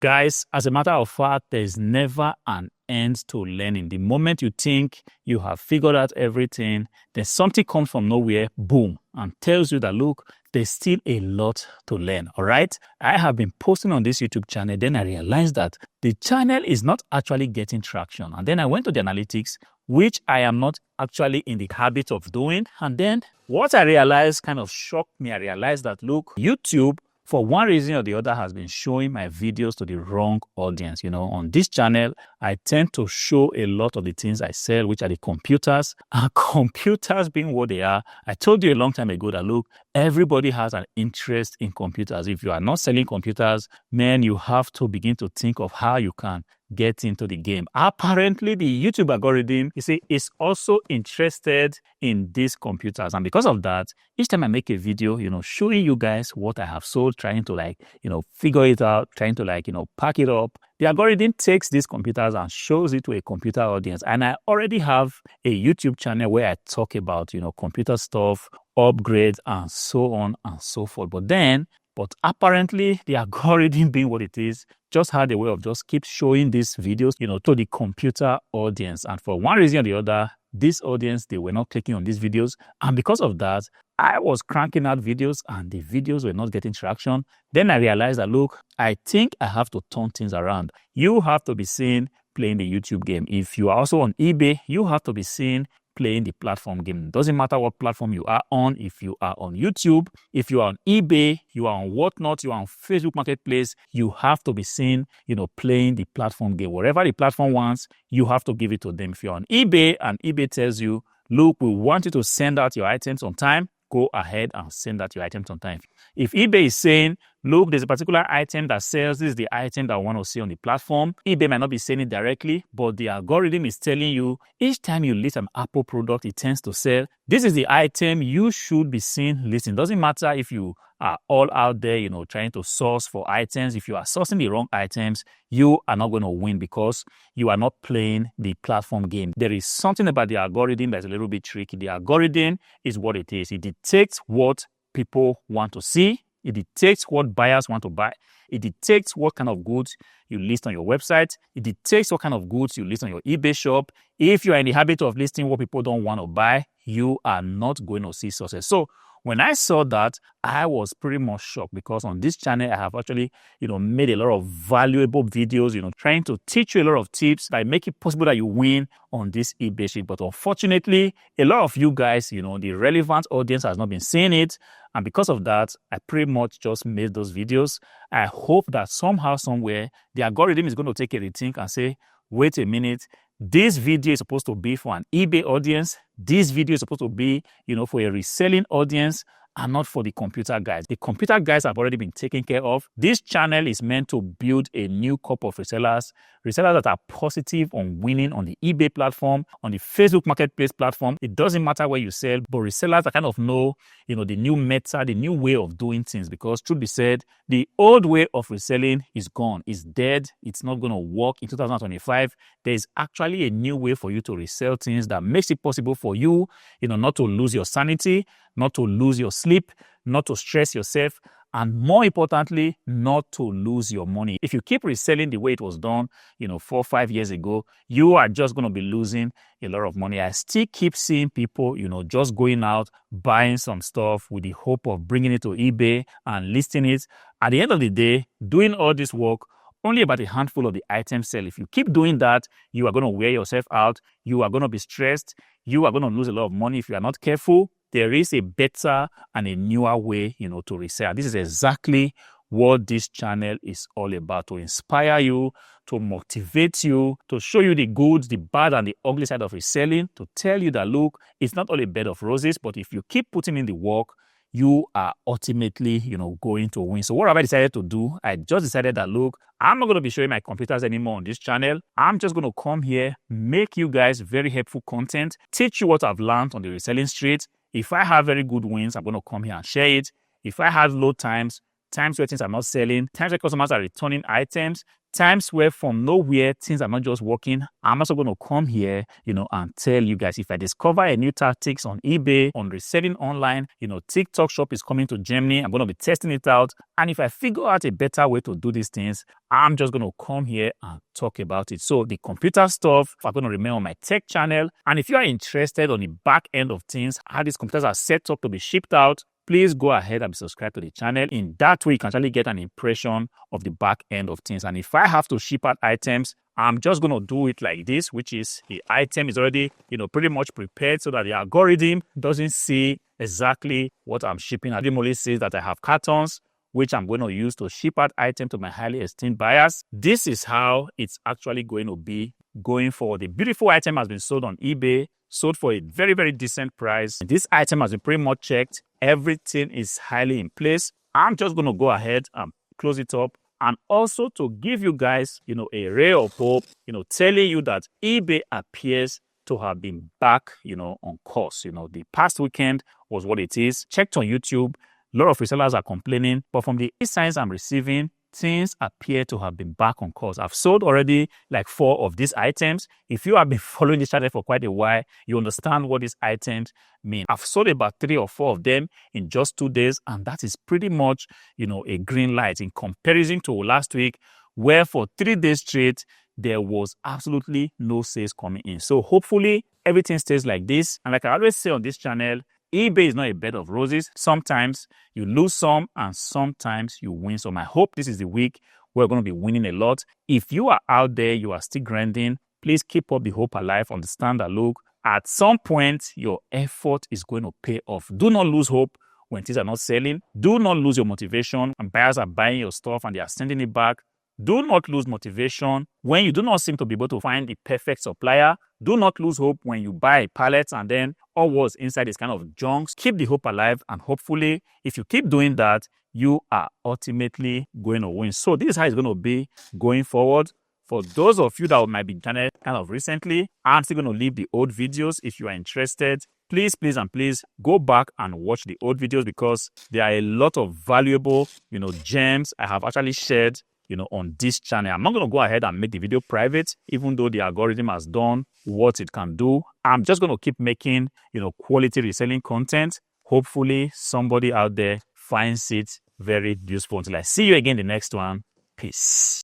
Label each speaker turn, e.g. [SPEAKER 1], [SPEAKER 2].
[SPEAKER 1] Guys, as a matter of fact, there's never an end to learning. The moment you think you have figured out everything, then something comes from nowhere, boom, and tells you that, look, there's still a lot to learn, all right? I have been posting on this YouTube channel, then I realized that the channel is not actually getting traction. And then I went to the analytics, which I am not actually in the habit of doing. And then what I realized kind of shocked me. I realized that, look, YouTube, for one reason or the other, has been showing my videos to the wrong audience. You know, on this channel, I tend to show a lot of the things I sell, which are the computers. And computers being what they are, I told you a long time ago that, look, everybody has an interest in computers. If you are not selling computers, man, you have to begin to think of how you can get into the game. Apparently, the YouTube algorithm, you see, is also interested in these computers. And because of that, each time I make a video, you know, showing you guys what I have sold, trying to figure it out, trying to pack it up, the algorithm takes these computers and shows it to a computer audience. And I already have a YouTube channel where I talk about, computer stuff, upgrades, and so on and so forth. But apparently, the algorithm being what it is, just had a way of just keep showing these videos, to the computer audience. And for one reason or the other, this audience, they were not clicking on these videos. And because of that, I was cranking out videos and the videos were not getting traction. Then I realized that, look, I think I have to turn things around. You have to be seen playing the YouTube game. If you are also on eBay, you have to be seen playing the platform game. It doesn't matter what platform you are on. If you are on YouTube, if you are on eBay, you are on Whatnot, you are on Facebook Marketplace, you have to be seen, playing the platform game. Whatever the platform wants, you have to give it to them. If you're on eBay and eBay tells you, look, we want you to send out your items on time, go ahead and send out your items on time. If eBay is saying, look, there's a particular item that sells, this is the item that I want to see on the platform, eBay might not be saying it directly, but the algorithm is telling you each time you list an Apple product, it tends to sell. This is the item you should be seeing listing. Doesn't matter if you are all out there, trying to source for items. If you are sourcing the wrong items, you are not going to win because you are not playing the platform game. There is something about the algorithm that's a little bit tricky. The algorithm is what it is. It dictates what people want to see. It dictates what buyers want to buy. It dictates what kind of goods you list on your website. It dictates what kind of goods you list on your eBay shop. If you are in the habit of listing what people don't want to buy, you are not going to see success. So when I saw that, I was pretty much shocked because on this channel, I have actually, made a lot of valuable videos, trying to teach you a lot of tips that make it possible that you win on this eBay shit. But unfortunately, a lot of you guys, the relevant audience has not been seeing it. And because of that, I pretty much just made those videos. I hope that somehow, somewhere, the algorithm is going to take a rethink and say, wait a minute, this video is supposed to be for an eBay audience. This video is supposed to be, for a reselling audience and not for the computer guys. The computer guys have already been taken care of. This channel is meant to build a new crop of resellers that are positive on winning on the eBay platform, on the Facebook Marketplace platform. It doesn't matter where you sell, but resellers that kind of know, the new method, the new way of doing things. Because truth be said, the old way of reselling is gone. It's dead. It's not going to work in 2025. There is actually a new way for you to resell things that makes it possible for you, not to lose your sanity, not to lose your sleep, not to stress yourself, and more importantly, not to lose your money. If you keep reselling the way it was done, 4 or 5 years ago, you are just going to be losing a lot of money. I still keep seeing people, just going out, buying some stuff with the hope of bringing it to eBay and listing it. At the end of the day, doing all this work, only about a handful of the items sell. If you keep doing that, you are going to wear yourself out. You are going to be stressed. You are going to lose a lot of money if you are not careful. There is a better and a newer way, to resell. This is exactly what this channel is all about, to inspire you, to motivate you, to show you the good, the bad, and the ugly side of reselling, to tell you that, look, it's not all a bed of roses, but if you keep putting in the work, you are ultimately, going to win. So what have I decided to do? I just decided that, look, I'm not going to be showing my computers anymore on this channel. I'm just going to come here, make you guys very helpful content, teach you what I've learned on the reselling street. If I have very good wins, I'm going to come here and share it. If I have low times where things are not selling, times where customers are returning items, times where from nowhere things are not just working, I'm also going to come here, and tell you guys if I discover a new tactics on eBay, on reselling online, TikTok shop is coming to Germany. I'm going to be testing it out. And if I figure out a better way to do these things, I'm just going to come here and talk about it. So the computer stuff, I'm going to remain on my tech channel. And if you are interested on the back end of things, how these computers are set up to be shipped out, please go ahead and subscribe to the channel. In that way, you can actually get an impression of the back end of things. And if I have to ship out items, I'm just going to do it like this, which is the item is already, pretty much prepared so that the algorithm doesn't see exactly what I'm shipping. It only says that I have cartons, which I'm going to use to ship out items to my highly esteemed buyers. This is how it's actually going to be going forward. The beautiful item has been sold on eBay, sold for a very, very decent price. This item has been pretty much checked. Everything is highly in place. I'm just going to go ahead and close it up. And also to give you guys, a ray of hope, telling you that eBay appears to have been back, on course. The past weekend was what it is. Checked on YouTube. A lot of resellers are complaining, but from the signs I'm receiving, things appear to have been back on course. I've sold already like 4 of these items. If you have been following this channel for quite a while, you understand what these items mean. I've sold about 3 or 4 of them in just 2 days, and that is pretty much, a green light in comparison to last week, where for 3 days straight, there was absolutely no sales coming in. So hopefully everything stays like this. And like I always say on this channel, eBay is not a bed of roses. Sometimes you lose some and sometimes you win some. I hope this is the week we're going to be winning a lot. If you are out there, you are still grinding, please keep up the hope alive. Understand that, look, at some point, your effort is going to pay off. Do not lose hope when things are not selling. Do not lose your motivation when buyers are buying your stuff and they are sending it back. Do not lose motivation when you do not seem to be able to find the perfect supplier. Do not lose hope when you buy pallets and then all what's inside is kind of junk. Keep the hope alive, and hopefully, if you keep doing that, you are ultimately going to win. So this is how it's going to be going forward. For those of you that might be channel kind of recently, I'm still going to leave the old videos. If you are interested, please go back and watch the old videos, because there are a lot of valuable, gems I have actually shared on this channel. I'm not going to go ahead and make the video private, even though the algorithm has done what it can do. I'm just going to keep making, quality reselling content. Hopefully somebody out there finds it very useful. Until I see you again in the next one. Peace.